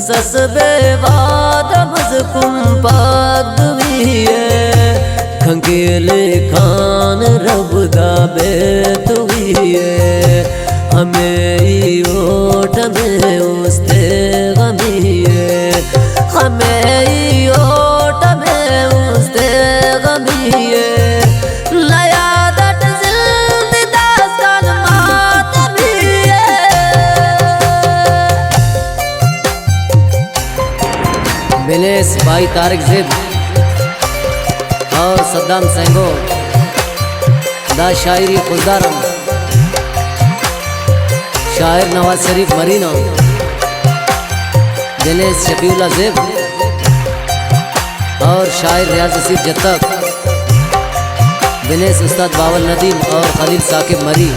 कसस बेवाद मज़कुम पागविये खंगेले खान रब दा बेतविये हमें ओट में उस्ते गमिये हमें ओट में उस्ते गमिये बिलेस भाई तारिक ज़िद और सद्दाम सेंगो दा शायरी खुदारम शायर नवाज शरीफ मरीना बिलेस शफीउल्ला ज़िद और शायर रियाज नसीब जत्तक बिलेस उस्ताद बावल नदीम और खलील साकिब मरी।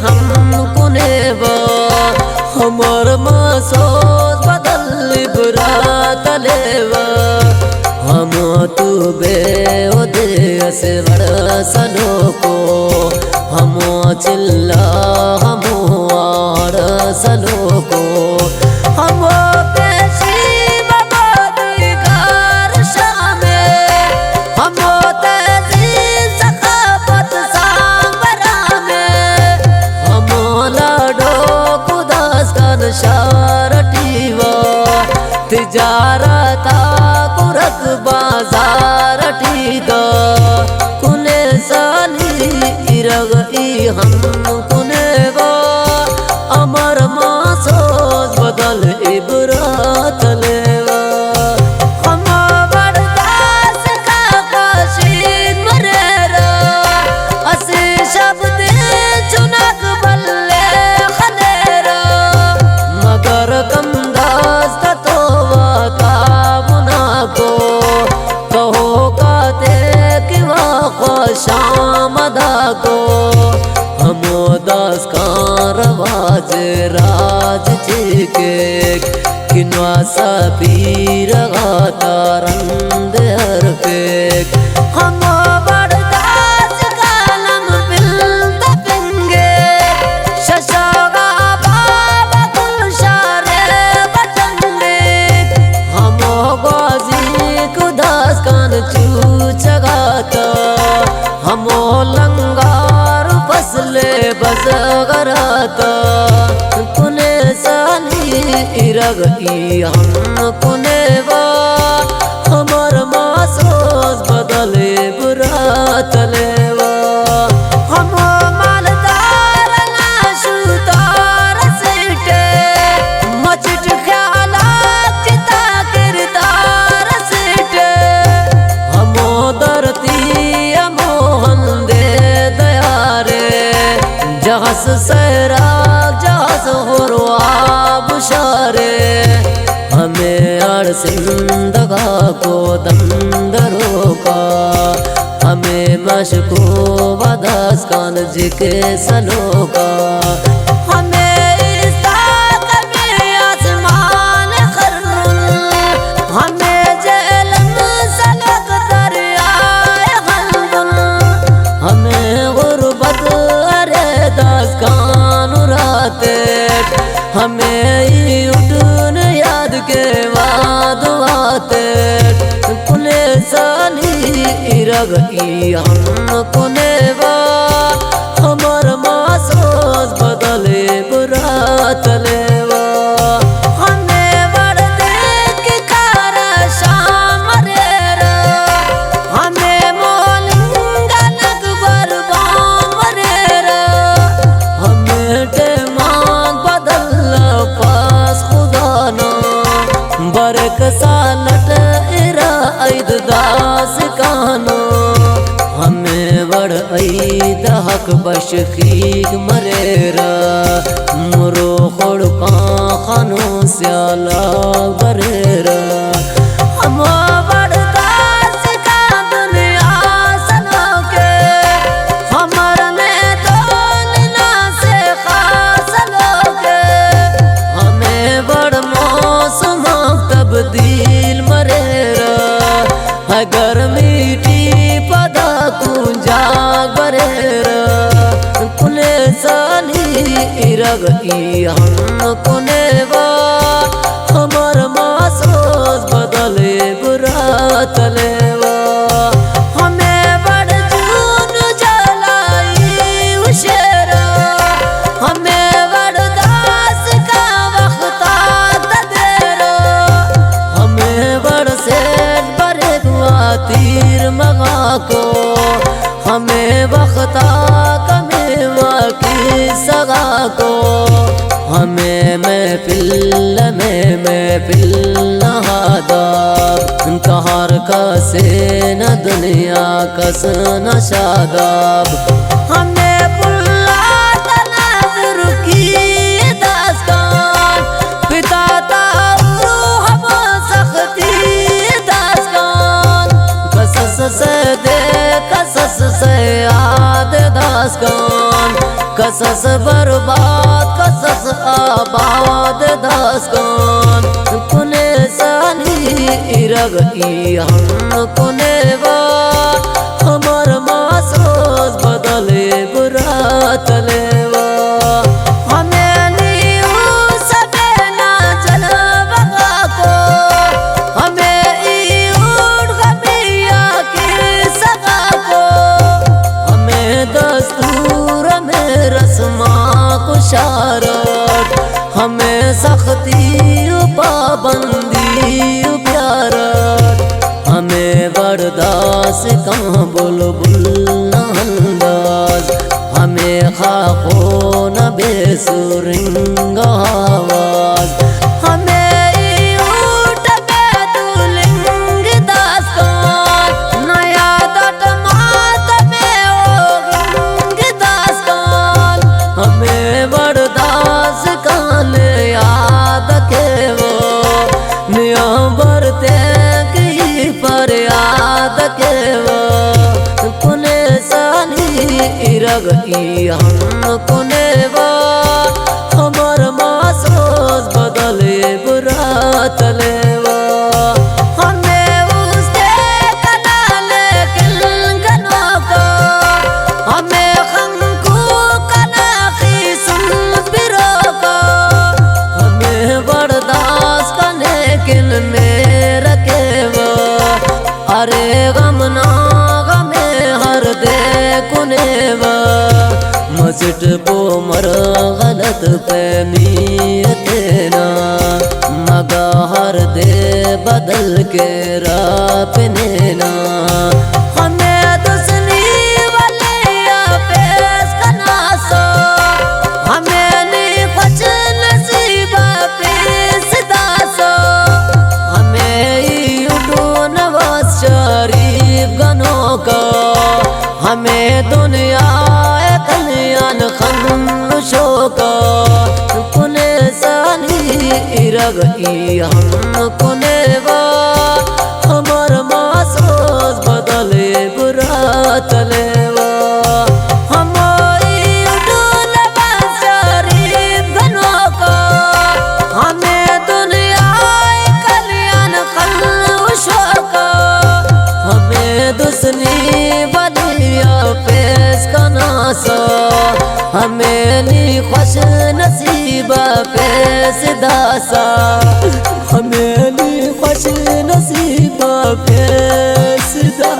हम कुनेबा हमर मासोस बदल बुरात लेवा हम तू बे ओदे से बड़ा सनो को हम चिल्ला हम आड़ सनो को हम पेशी बबादी कार शामे हम शारटीवा तिजारता कुरक बाजार टीदा कुने साली इरग ई हम कुनेवा अमर मासोस बदल इबरात लेवा हम बरदास का काशीद मरेरा असी शब्द चुनक बल्ले शामदा को हम दास का रवाज राज के किन्वा सपीर गाता रंद हर फेक हम बरदास कालम बिल्द पिंगे शशागा बाबा कुशारे बटंगे हम गाजी कुदास कान चूचगाता हमो लंगार फसले बजगराता कुने साली इरग ई हम कुनेवा हमर मासोस बदले बुरात लेवा हम मालदार नाशुतार सीटे मचट ख्यालात चिता किरदार सीटे हमो दरती जहस सैराग जहस हुरवाब शारे हमें अड़सिंदगा को दंदरों का हमें मशको बदस कान जिके सनों का हमें उठन याद के बाद आते कुने साली इरग ई हम कुनेवा हमर मासोस बदले बुरात लेवा हमें बरदे के कार शाम रेरा हमें मोलिंगा नकबर बाम रेरा हमें टे मांग बदल पास दास कानो हमें बड़ हक बश खीग मरेरा मुरो खोड़ खानो स्याला बरेरा हम बड़ दास का दुनिया सनो के हमर ने दोनना से खास लोगे हमें बड़ मौसम तब्दील मरेरा है गर्मी पदा कुंजा बरेरा कुने साली इरग ई हम कुने बा हमर मासोस बदले बुरा तलेवा हमें बड़ जून जलाई उशेरा हमें बड़ दास का वक्ता तदेरा हमें बड़ सेठ बरे दुआ तीर मगा को हमें बख्ता कमेवा की सगा को हमें महफिल नहादा तहार का से न दुनिया कस न शादाब हमें पुल्ला तनाजुर की दास्तान पिता ताऊ हम सख्ती दास्तान कसस से दे कसस से याद दास्तान कसस बर्बाद कसस आबाद दास्तान कुने सानी इरग ई हम कुने बा हमर मासोस बदले बुरा तलेवा हमें नीऊ सबे ना जलवा को हमें ई उड़ गमिया की सगा को हमें दस्तूर में रस्मा कुशारत हमें सख्ती पाबंदी प्यारत हमें बर्दाश्त कहाँ बुलबुल अंदाज हमें खाको न बेसुरिंग आवाज हमें ई ऊट पे दुलिंग दास्तान नया दट मात में ओगिंग दास्तान हमें बर्दाश्त कान याद के वो निया बरते की पर याद के वो कुने सानी इरग ई हम कुने बा हमर मासोस बदले बुरा तलेवा हमें उसके कनाले किलगनो को हमें खंकू कनाखी सुन बिरो को हमें बर्दाश्त करने किल में रखे वो अरे गम ना गमे हर दे कुने वो मस्जिद पो मर गलत फहमियत ना मगा हर दे बदल के रापने ना हमें दुसनी वाले पेश करना सो हमें नहीं कुछ नसीबा पेश दासो हमें उठो नवाज शरीफ गनों का हमें दुनिया कल्याण खनुशो का कुने सानी इरग ई हम कुने बा हमर मासोस बदले बुरा तलेवा हमारी उठून शरीफ गनों का हमें दुनिया कल्याण खनुशो का हमें दुसनी बलिया पेश करना सा हमें नी खुश नसीबा पेश दासा हमें नी खुश नसीबा पेश दा